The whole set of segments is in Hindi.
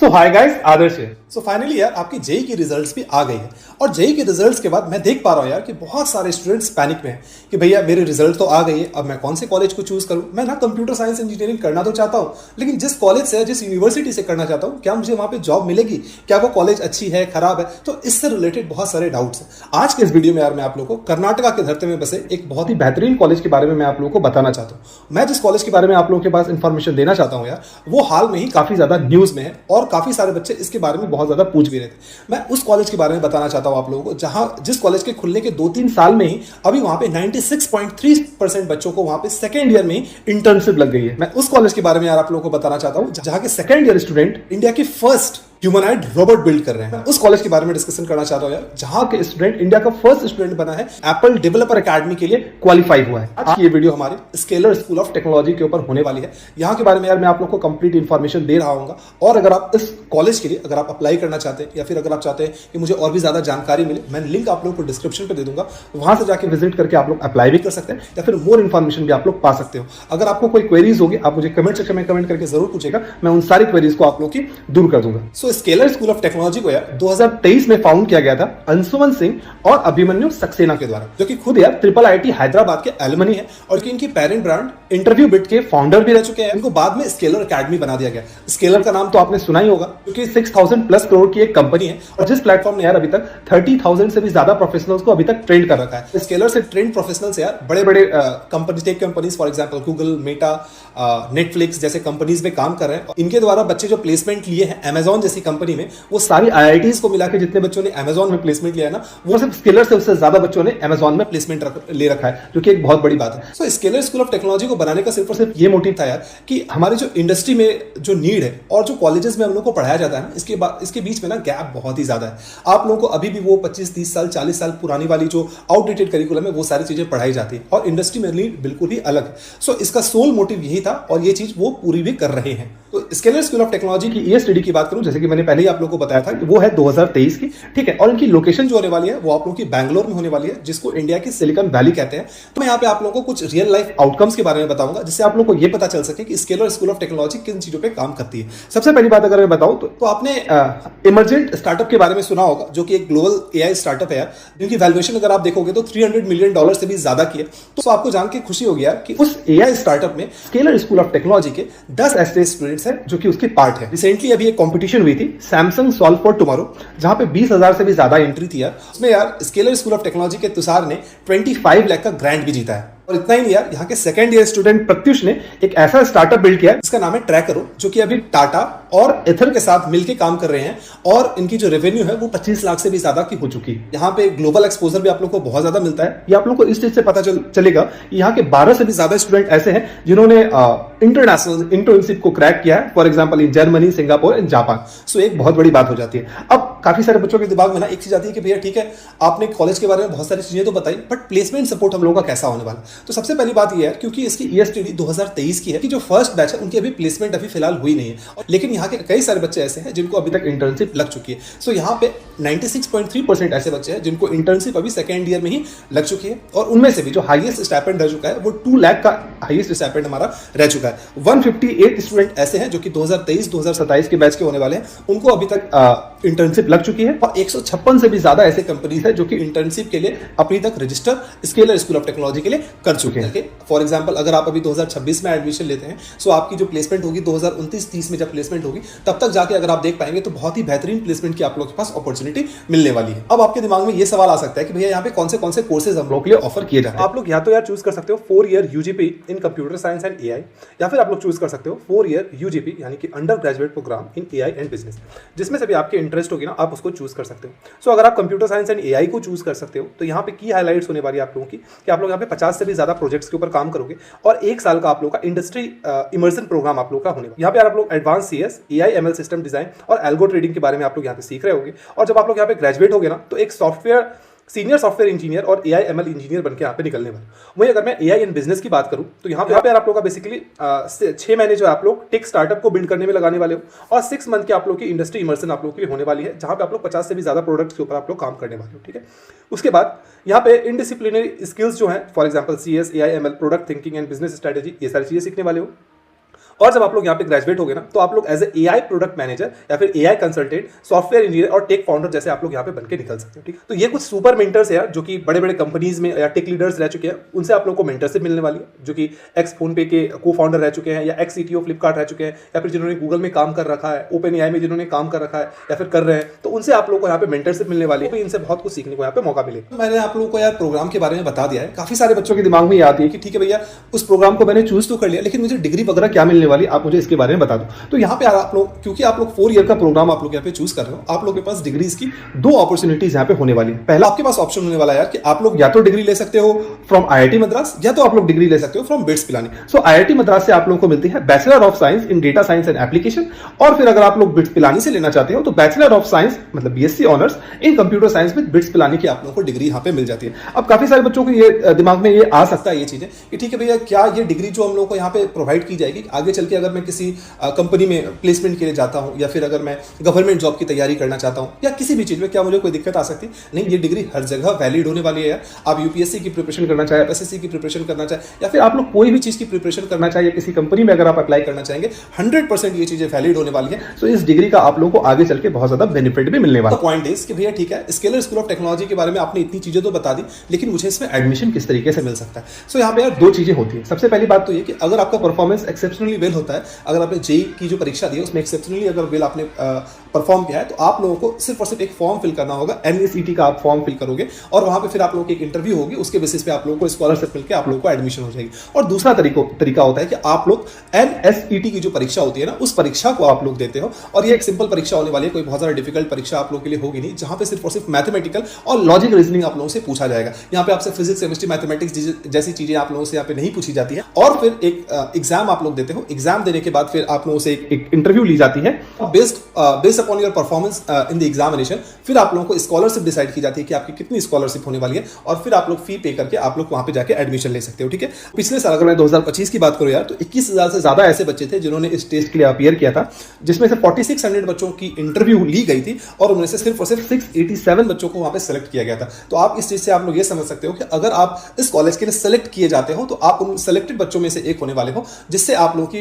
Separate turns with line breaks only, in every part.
सो हाय गाइस, आदर्श है।
सो फाइनली यार आपकी जेई की रिजल्ट्स भी आ गई है और जेई के रिजल्ट्स के बाद मैं देख पा रहा हूँ यार कि बहुत सारे स्टूडेंट्स पैनिक में हैं कि भैया मेरे रिजल्ट तो आ गई है, अब मैं कौन से कॉलेज को चूज करूँ। मैं ना कंप्यूटर साइंस इंजीनियरिंग करना तो चाहता हूँ, लेकिन जिस कॉलेज से जिस यूनिवर्सिटी से करना चाहता हूँ क्या मुझे वहाँ पे जॉब मिलेगी, क्या वो कॉलेज अच्छी है खराब है। तो इससे रिलेटेड बहुत सारे डाउट्स हैं। आज के इस वीडियो में यार मैं आप लोगों को कर्नाटका के धरती में बसे एक बहुत ही बेहतरीन कॉलेज के बारे में मैं आप लोगों को बताना चाहता हूँ। मैं जिस कॉलेज के बारे में आप लोगों के पास इंफॉर्मेशन देना चाहता हूँ यार, वो हाल में ही काफी ज्यादा न्यूज में है और काफी सारे बच्चे इसके बारे में बहुत ज्यादा पूछ भी रहे थे। मैं उस कॉलेज के बारे में बताना चाहता हूं आप लोगों को जहां जिस कॉलेज के खुलने के 2-3 साल में ही अभी वहां पे 96.3% बच्चों को वहां पे सेकेंड ईयर में ही इंटर्नशिप लग गई है। मैं उस कॉलेज के बारे में यार आप लोगों को बताना चाहता हूं जहां के सेकेंड ईयर स्टूडेंट इंडिया की फर्स्ट ह्यूमनॉइड रोबोट बिल्ड कर रहे हैं। मैं उस कॉलेज के बारे में डिस्कशन करना चाहता हूं यार जहां के स्टूडेंट इंडिया का फर्स्ट स्टूडेंट बना है एप्पल डेवलपर एकेडमी के लिए क्वालिफाई हुआ है। आज की ये वीडियो हमारे स्केलर स्कूल ऑफ टेक्नोलॉजी के ऊपर होने वाली है। यहां के बारे में यार मैं आप लोग को कंप्लीट इंफॉर्मेशन दे रहा हूँ और अगर आप इस कॉलेज के लिए अगर आप अप्लाई करना चाहते हैं या फिर अगर आप चाहते हैं कि मुझे और भी ज्यादा जानकारी मिले, मैं लिंक आप लोगों को डिस्क्रिप्शन पे दे दूंगा, वहां से जाके विजिट करके आप लोग अप्लाई भी कर सकते हैं या फिर मोर इन्फॉर्मेशन भी आप लोग पा सकते हो। अगर आपको कोई क्वेरीज होगी आप मुझे कमेंट सेक्शन में कमेंट करके जरूर पूछेगा, मैं उन सारी क्वेरीज को आप लोग की दूर कर दूंगा। So scalar school of technology को यार 2023 में फाउंड किया गया था अंशुमन सिंह और अभिमन्यु सक्सेना के द्वारा, जो कि खुद यार ट्रिपल आईटी हैदराबाद के एलुमनी है और इनकी पेरेंट ब्रांड इंटरव्यू बिट के फाउंडर भी रह चुके हैं। इनको बाद में स्केलर एकेडमी बना दिया गया। स्केलर का नाम तो आपने सुना ही होगा क्योंकि 6000 प्लस करोड़ की एक कंपनी है और जिस प्लेटफॉर्म ने यार अभी तक 30,000 से भी ज्यादा प्रोफेशनल्स को अभी तक ट्रेन कर रखा है। स्केलर से ट्रेन प्रोफेशनल्स यार बड़े बड़े company tech companies for example Google, Meta, Netflix जैसे कंपनीज में काम कर रहे हैं। इनके द्वारा बच्चे जो प्लेसमेंट लिए हैं अमेजॉन जैसी कंपनी में, वो सारी आईआईटीज को मिला के जितने बच्चों ने अमेजॉन में प्लेसमेंट लिया है ना, वो सिर्फ स्केलर से उससे ज्यादा बच्चों ने अमेजॉन में प्लेसमेंट ले रखा है, जो कि एक बहुत बड़ी बात है। So scalar school of technology को बनाने का सिर्फ और सिर्फ ये मोटिव था यार कि हमारे जो इंडस्ट्री में जो नीड है और जो कॉलेजेस में हम लोग को पढ़ाया जाता है ना, इसके बीच में ना गैप बहुत ही ज्यादा है। आप लोगों को अभी भी वो 25-30 साल 40 साल पुरानी वाली जो आउटडेटेड करिकुलम है वो सारी चीजें पढ़ाई जाती है और इंडस्ट्री में नीड बिल्कुल ही अलग है। सो इसका सोल मोटिव यही था और ये चीज वो पूरी भी कर रहे हैं। तो स्केलर स्कूल ऑफ टेक्नोलॉजी की ईएसटीडी की बात करूं, जैसे कि मैंने पहले ही आप लोगों को बताया था कि वो है 2023 की, ठीक है। और इनकी लोकेशन जो होने वाली है वो आप लोगों की बैंगलोर में होने वाली है, जिसको इंडिया की सिलिकॉन वैली कहते हैं। तो मैं यहाँ पे आप लोगों को कुछ रियल लाइफ आउटकम्स के बारे में बताऊंगा जिससे आप लोगों को ये पता चल सके कि स्केलर स्कूल ऑफ टेक्नोलॉजी किन चीजों पर काम करती है। सबसे पहली बात अगर मैं बताऊं तो आपने इमर्जेंट स्टार्टअप के बारे में सुना होगा, जो कि एक ग्लोबल एआई स्टार्टअप है यार, जिनकी वैल्यूएशन अगर आप देखोगे तो $300 मिलियन से भी ज्यादा की है। तो आपको जान के खुशी होगी यार कि उस एआई स्टार्टअप में स्केलर स्कूल ऑफ टेक्नोलॉजी के 10 ऐसे स्टूडेंट्स हैं जो कि उसके पार्ट है। रिसेंटली अभी एक कंपटीशन हुई थी सैमसंग सॉल्व फॉर टुमारो, जहां पे 20,000 से भी ज्यादा एंट्री थी यार। उसमें यार स्केलर स्कूल ऑफ टेक्नोलॉजी के तुषार ने 25 लाख का ग्रांट भी जीता है। और इतना ही नहीं यार, यहाँ के सेकंड ईयर स्टूडेंट प्रत्युष ने एक ऐसा स्टार्टअप बिल्ड किया जिसका नाम है ट्रैकरो, जो कि अभी टाटा और एथर के साथ मिलकर काम कर रहे हैं और इनकी जो रेवेन्यू है वो 25 लाख से भी ज्यादा की हो चुकी है। यहाँ पे ग्लोबल एक्सपोजर भी आप लोग को बहुत ज्यादा मिलता है। ये आप लोग को इस चीज से पता चलेगा यहाँ के 12 से भी ज्यादा स्टूडेंट ऐसे हैं जिन्होंने इंटरनेशनल इंटर्नशिप को क्रैक किया है, for example in Germany, Singapore and Japan. So एक बहुत बड़ी बात हो जाती है। अब काफी सारे बच्चों के दिमाग में ना एक चीज आती है कि भैया ठीक है, आपने कॉलेज के बारे में बहुत सारी चीजें तो बताई, बट प्लेसमेंट सपोर्ट हम लोगों का कैसा होने वाला। तो सबसे पहली बात यह है, क्योंकि इसकी ईएसटीडी 2023 की है कि जो फर्स्ट बैच है उनकी अभी प्लेसमेंट अभी फिलहाल हुई नहीं है, लेकिन यहाँ के कई सारे बच्चे ऐसे हैं जिनको अभी तक इंटर्नशिप लग चुकी है। सो यहाँ पे 96.3% ऐसे बच्चे हैं जिनको इंटर्नशिप अभी सेकेंड ईयर में ही लग चुकी है और उनमें से भी जो हाईएस्ट स्टाइपेंड रह चुका है वो 2 लाख का हाईएस्ट स्टाइपेंड हमारा रह चुका है। 158 स्टूडेंट ऐसे हैं जो कि 2023-2027 के बैच के होने वाले हैं, उनको अभी तक इंटर्नशिप लग चुकी है और 156 से भी ज्यादा ऐसे कंपनीज है जो कि इंटर्नशिप के लिए अपनी तक register scalar school of technology के लिए कर चुके हैं। फॉर एग्जांपल अगर आप अभी 2026 में एडमिशन लेते हैं, सो आपकी जो प्लेसमेंट होगी 2029-30 में जब प्लेसमेंट होगी, तब तक जाके अगर आप देख पाएंगे तो बहुत ही बेहतरीन प्लेसमेंट की आप लोगों के पास अपॉर्चुनिटी मिलने वाली है। अब आपके दिमाग में ये सवाल आ सकता है कि भैया यहाँ पे कौन से कोर्सेज हम लोग के लिए ऑफर किए जा रहे हैं। आप लोग या तो यार चूज कर सकते हो 4 year UGP in computer science and AI, या फिर आप लोग चूज कर सकते हो 4 ईयर यूजीपी यानी कि undergraduate programme in AI and business, जिसमें से भी आपके इंटरेस्ट होगी ना आप उसको चूज कर सकते हो। सो अगर आप कंप्यूटर साइंस एंड एआई को चूज कर सकते हो तो यहाँ पे की हाईलाइट्स होने वाली आप लोगों की कि आप लोग यहाँ पे 50 से भी ज्यादा प्रोजेक्ट्स के ऊपर काम करोगे और 1 साल का आप लोग का इंडस्ट्री इमर्सन प्रोग्राम आप लोग का होने वाला। यहाँ पे आप लोग advance CS, AI ML system design और एल्गो ट्रेडिंग के बारे में आप लोग यहाँ पे सीख रहे होंगे। और जब आप लोग यहाँ पे ग्रेजुएट होगे ना तो एक सीनियर सॉफ्टवेयर इंजीनियर और एआई एमएल इंजीनियर बनकर यहाँ पे निकलने वाले। वहीं अगर मैं एआई एंड बिजनेस की बात करूँ तो यहाँ पे आप लोग का बेसिकली 6 महीने जो आप लोग टेक स्टार्टअप को बिल्ड करने में लगाने वाले हो और 6 मंथ के आप लोग की इंडस्ट्री इमर्सन आप लोग के लिए होने वाली है, जहाँ पे आप लोग 50 से भी ज्यादा प्रोडक्ट्स के ऊपर आप लोग काम करने वाले हो, ठीक है। उसके बाद यहाँ पे इनडिसिप्लिनरी स्किल्स जो है, for example CS, AI ML, product thinking and business strategy, ये सारी चीजें सीखने वाले हो। और जब आप लोग यहाँ पे ग्रेजुएट हो गए ना, तो आप लोग as a AI product manager या फिर एआई कंसल्टेंट, सॉफ्टवेयर इंजीनियर और टेक फाउंडर जैसे आप लोग यहाँ पे बन के निकल सकते हो। ठीक, तो ये कुछ सुपर मेंटर्स है यार, जो कि बड़े बड़े कंपनीज में या टेक लीडर्स रह चुके हैं, उनसे आप लोग को मेंटरशिप मिलने वाली है, जो कि एक्स फोन पे के को फाउंडर रह चुके हैं, या एक्स सीटीओ फ्लिपकार्ट रह चुके हैं, या फिर जिन्होंने गूगल में काम कर रखा है, ओपन एआई में जिन्होंने काम कर रखा है या फिर कर रहे हैं, तो उनसे आप लोग को यहाँ पे मेंटरशिप मिलने वाली है। इनसे बहुत कुछ सीखने को यहाँ पे मौका मिले। मैंने आप लोगों को यार प्रोग्राम के बारे में बता दिया है। काफी सारे बच्चों के दिमाग में ये आती है कि ठीक है भैया, उस प्रोग्राम को मैंने चूज तो कर लिया, लेकिन मुझे डिग्री वगैरह क्या मिलने वाली, आप मुझे इसके बारे में बता दो। तो यहाँ पे आप लोग, क्योंकि आप लोग 4 ईयर का प्रोग्राम आप लोग यहाँ पे चूज कर रहे हो, आप लोग के पास डिग्रीज की 2 अपॉर्चुनिटीज यहाँ पे होने वाली है। पहला आपके पास ऑप्शन होने वाला है यार कि आप लोग या तो डिग्री ले सकते हो फ्रॉम आईआईटी मद्रास, या तो आप लोग डिग्री ले सकते हो from bits Pilani. So IIT Madras से आप लोगों को मिलती है bachelor of science in data science and application, और फिर अगर आप लोग बिट्स पिलानी से लेना चाहते हो तो बैचलर ऑफ साइंस मतलब BSc honours in computer science with bits Pilani की आप लोगों को डिग्री यहाँ पे मिल जाती है। अब काफी सारे बच्चों को ये दिमाग में ये आ सकता है ये चीजें कि ठीक है भैया, क्या ये डिग्री जो हम लोग को यहाँ पे प्रोवाइड की जाएगी आगे चल के, अगर मैं किसी कंपनी में प्लेसमेंट के लिए जाता हूँ, या फिर अगर मैं गवर्नमेंट जॉब की तैयारी करना चाहता हूँ, या किसी भी चीज में, क्या मुझे कोई दिक्कत आ सकती है? नहीं, ये डिग्री हर जगह वैलिड होने वाली है यार। आप यूपीएससी की प्रिपरेशन करना चाहे, एसएससी की प्रिपरेशन करना चाहे, या फिर आप लोग कोई भी चीज की प्रिपरेशन करना चाहिए, किसी कंपनी में अगर आप अप्लाई करना चाहेंगे, 100% ये चीजें वैलिड होने वाली है। सो इस डिग्री का आप लोगों को आगे चल के बहुत ज्यादा बेनिफिट भी मिलने वाला है। पॉइंट इज कि भैया ठीक है, स्केलर स्कूल ऑफ टेक्नोलॉजी के बारे में आपने इतनी चीजें तो बता दी, लेकिन मुझे इसमें एडमिशन किस तरीके से मिल सकता है? सो यहाँ पे यार 2 चीजें होती है। सबसे पहली बात तो ये कि अगर आपका परफॉर्मेंस एक्सेप्शनली वेल होता है, अगर आपने जेई की जो परीक्षा दी है उसमें एक्सेप्शनली अगर वेल आपने परफॉर्म किया है, तो आप लोगों को सिर्फ और सिर्फ एक फॉर्म फिल करना होगा, एनएसईटी का आप फॉर्म फिल करोगे, और वहां पे फिर आप लोगों की एक इंटरव्यू होगी, उसके बेसिस पे आप लोगों को स्कॉलरशिप मिलकर आप लोगों को एडमिशन हो जाएगी। और दूसरा तरीका होता है कि आप लोग एनएसईटी की जो परीक्षा होती है ना, उस परीक्षा को आप लोग देते हो, और ये एक सिंपल परीक्षा होने वाली है, कोई बहुत ज्यादा डिफिकल्ट परीक्षा आप लोग के लिए होगी नहीं, जहां पे सिर्फ और सिर्फ मैथमेटिकल और लॉजिक रीजनिंग आप लोगों से पूछा जाएगा। यहाँ पे आपसे फिजिक्स, केमिस्ट्री, मैथमेटिक्स जैसी चीजें आप लोगों से यहाँ पे नहीं पूछी जाती है। और फिर एक एग्जाम आप लोग देते हो, एग्जाम देने के बाद फिर आप लोगों से एक इंटरव्यू ली जाती है, based upon your performance in the examination. फिर आप लोगों को स्कॉलरशिप डिसाइड की जाती है कि आपकी कितनी स्कॉलरशिप होने वाली है, और फिर आप लोग फी पे करके आप लोग वहां पे जाके एडमिशन ले सकते हो। ठीक है, पिछले साल अगर मैं 2025 की बात करूं यार, तो 21,000 से ज्यादा ऐसे बच्चे थे जिन्होंने इस टेस्ट के लिए अपीयर किया था, जिसमें से 4600 बच्चों की इंटरव्यू ली गई थी, और उनमें से सिर्फ और सिर्फ 687 बच्चों को वहां पे सेलेक्ट किया गया था। तो आप इस चीज से आप लोग ये समझ सकते हो कि अगर आप इस कॉलेज के लिए सेलेक्ट किए जाते हो, तो आप उन सेलेक्टेड बच्चों में से एक होने वाले हो, जिससे आप लोगों की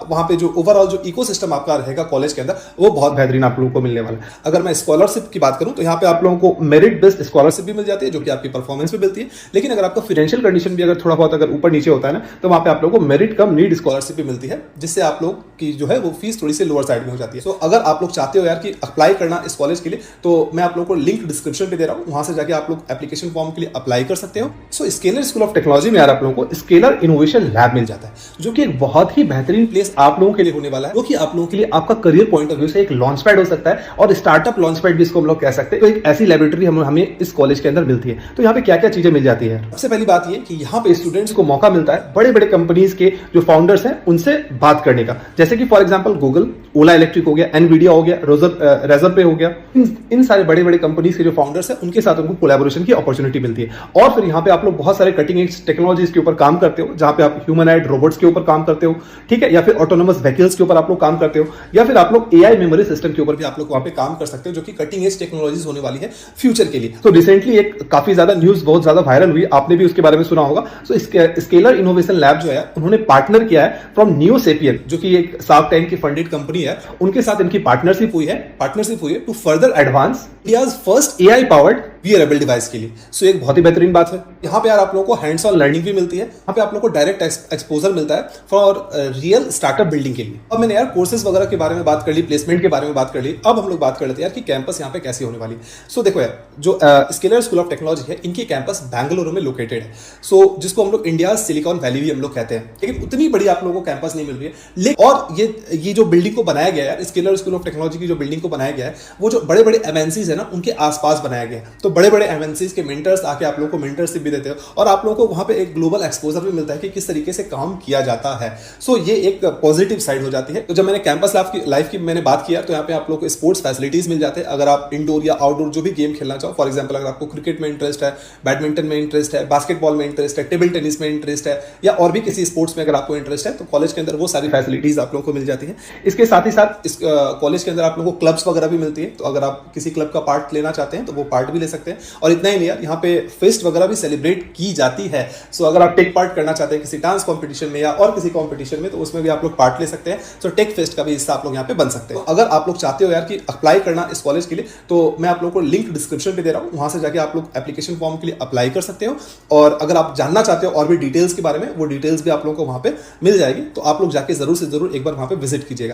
वहां पे जो ओवरऑल जो इकोसिस्टम आपका रहेगा कॉलेज के अंदर, वो बहुत बेहतरीन आप लोगों को मिलने वाला है। अगर मैं स्कॉलरशिप की बात करूं तो यहाँ पे आप लोगों को मेरिट बेस्ड स्कॉलरशिप भी मिल जाती है, जो कि आपकी परफॉर्मेंस पे मिलती है। लेकिन अगर आपका फाइनेंशियल कंडीशन भी अगर थोड़ा बहुत अगर ऊपर नीचे होता है ना, तो वहां पे आप लोगों को मेरिट कम नीड स्कॉलरशिप भी मिलती है, जिससे आप लोग की जो है वो फीस थोड़ी सी लोअर साइड में हो जाती है। तो अगर आप लोग चाहते हो यार कि अप्लाई करना इस कॉलेज के लिए, तो मैं आप लोगों को लिंक डिस्क्रिप्शन पे दे रहा हूं, वहां से जाके आप लोग एप्लीकेशन फॉर्म के लिए अप्लाई कर सकते हो। So scalar school of technology में यार आप लोगों को स्केलर इनोवेशन लैब मिल जाता है, जो कि एक बहुत ही बेहतरीन प्लेस आप लोगों के लिए होने वाला है, जो कि आप लोगों के लिए आपका करियर पॉइंट ऑफ व्यू से एक लॉन्च पैड हो सकता है, और स्टार्टअप लॉन्च पैड भी इसको हम लोग कह सकते हैं। तो एक ऐसी लैबोरेटरी हमें इस कॉलेज के अंदर मिलती है। तो यहाँ पे क्या क्या चीजें मिल जाती है? सबसे पहली बात ये कि यहाँ पे स्टूडेंट्स को मौका मिलता है बड़े बड़े कंपनीज के जो फाउंडर्स हैं उनसे बात करने का, जैसे कि for example Google, Ola electric हो गया, एनवीडिया हो गया, रेजर पे हो गया, इन सारे बड़े बड़े कंपनीज के जो फाउंडर्स हैं उनके साथ उनको कोलैबोरेशन की अपॉर्चुनिटी मिलती है। और फिर यहाँ पे आप लोग बहुत सारे कटिंग एज टेक्नोलॉजीज के ऊपर काम करते हो, जहां पे आप ह्यूमनॉइड रोबोट्स के ऊपर काम करते हो, ठीक है, या फिर ऑटोनोमस व्हीकल्स के ऊपर आप लोग काम करते हो, या फिर आप लोग एआई मेमोरी सिस्टम के ऊपर भी आप लोग वहां पे काम कर सकते हो, जो कि कटिंग एज टेक्नोलॉजीज होने वाली है फ्यूचर के लिए। तो रिसेंटली एक काफी ज्यादा न्यूज बहुत ज्यादा वायरल हुई, आपने भी उसके बारे में सुना होगा। सो स्केलर इनोवेशन लैब जो है उन्होंने पार्टनर किया है फ्रॉम नियोसेपियन, जो कि एक शार्क टैंक की फंडेड कंपनी है, उनके साथ इनकी पार्टनरशिप हुई है to further advance India's first AI powered wearable device के लिए। सो एक बहुत ही बेहतरीन बात है। यहाँ पे यार आप लोगों को हैंड्स ऑन लर्निंग भी मिलती है, यहाँ पे आप लोगों को डायरेक्ट एक्सपोजर मिलता है फॉर रियल स्टार्टअप बिल्डिंग के लिए। अब मैंने यार कोर्सेज वगैरह के बारे में बात कर ली, प्लेसमेंट के बारे में बात कर ली, अब हम लोग बात कर लेते हैं यार कि कैंपस यहाँ पे कैसी होने वाली है। सो देखो यार, जो स्केलर स्कूल ऑफ टेक्नोलॉजी है, इनकी कैंपस बैंगलोर में लोकेटेड है। सो जिसको हम लोग इंडिया सिलिकॉन वैली भी हम लोग कहते हैं, लेकिन उतनी बड़ी आप लोगों को कैंपस नहीं मिल रही है। और ये जो बिल्डिंग को बनाया गया है, स्केलर स्कूल ऑफ टेक्नोलॉजी की जो बिल्डिंग को बनाया गया है, वो जो बड़े बड़े एमएनसीज है ना, उनके आसपास बनाया गया है। तो बड़े बड़े एमएनसीज के मेंटर्स आके आप लोगों को मेंटरशिप भी देते हो, और आप लोगों को वहां पे एक ग्लोबल एक्सपोजर भी मिलता है कि किस तरीके से काम किया जाता है। सो ये एक पॉजिटिव साइड हो जाती है। तो जब मैंने कैंपस लाइफ की मैंने बात किया, तो यहाँ पे आप लोग को स्पोर्ट्स फैसिलिटीज मिल जाते हैं। अगर आप इंडोर या आउटडोर जो भी गेम खेलना चाहो, फॉर एग्जाम्पल अगर आपको क्रिकेट में इंटरेस्ट है, बैडमिंटन में इंटरेस्ट है, बास्केटबॉल में इंटरेस्ट है, टेबल टेनिस में इंटरेस्ट है, या और भी किसी स्पोर्ट्स में अगर आपको इंटरेस्ट है, तो कॉलेज के अंदर वो सारी फैसिलिटीज आप लोगों को मिल जाती है। इसके साथ ही साथ इस कॉलेज के अंदर आप लोगों को क्लब्स वगैरह भी मिलती है। तो अगर आप किसी क्लब का पार्ट लेना चाहते हैं तो वो पार्ट भी ले सकते हैं। सकते हैं। और इतना ही नहीं यार, यहाँ पे फेस्ट वगैरह भी सेलिब्रेट की जाती है। सो अगर आप टेक पार्ट करना चाहते हैं किसी डांस कॉम्पिटिशन में या और किसी कॉम्पिटिशन में, तो उसमें भी आप लोग पार्ट ले सकते हैं। सो टेक फेस्ट का भी हिस्सा आप लोग यहाँ पे बन सकते हैं। तो अगर आप लोग चाहते हो यार कि अप्लाई करना इस कॉलेज के लिए, तो मैं आप लोगों को लिंक डिस्क्रिप्शन पे दे रहा हूँ, वहां से जाके आप लोग एप्लीकेशन फॉर्म के लिए अप्लाई कर सकते हो। और अगर आप जानना चाहते हो और भी डिटेल्स के बारे में, वो डिटेल्स भी आप लोगों को वहां पे मिल जाएगी। तो आप लोग जाके जरूर से जरूर एक बार वहां पे विजिट कीजिएगा।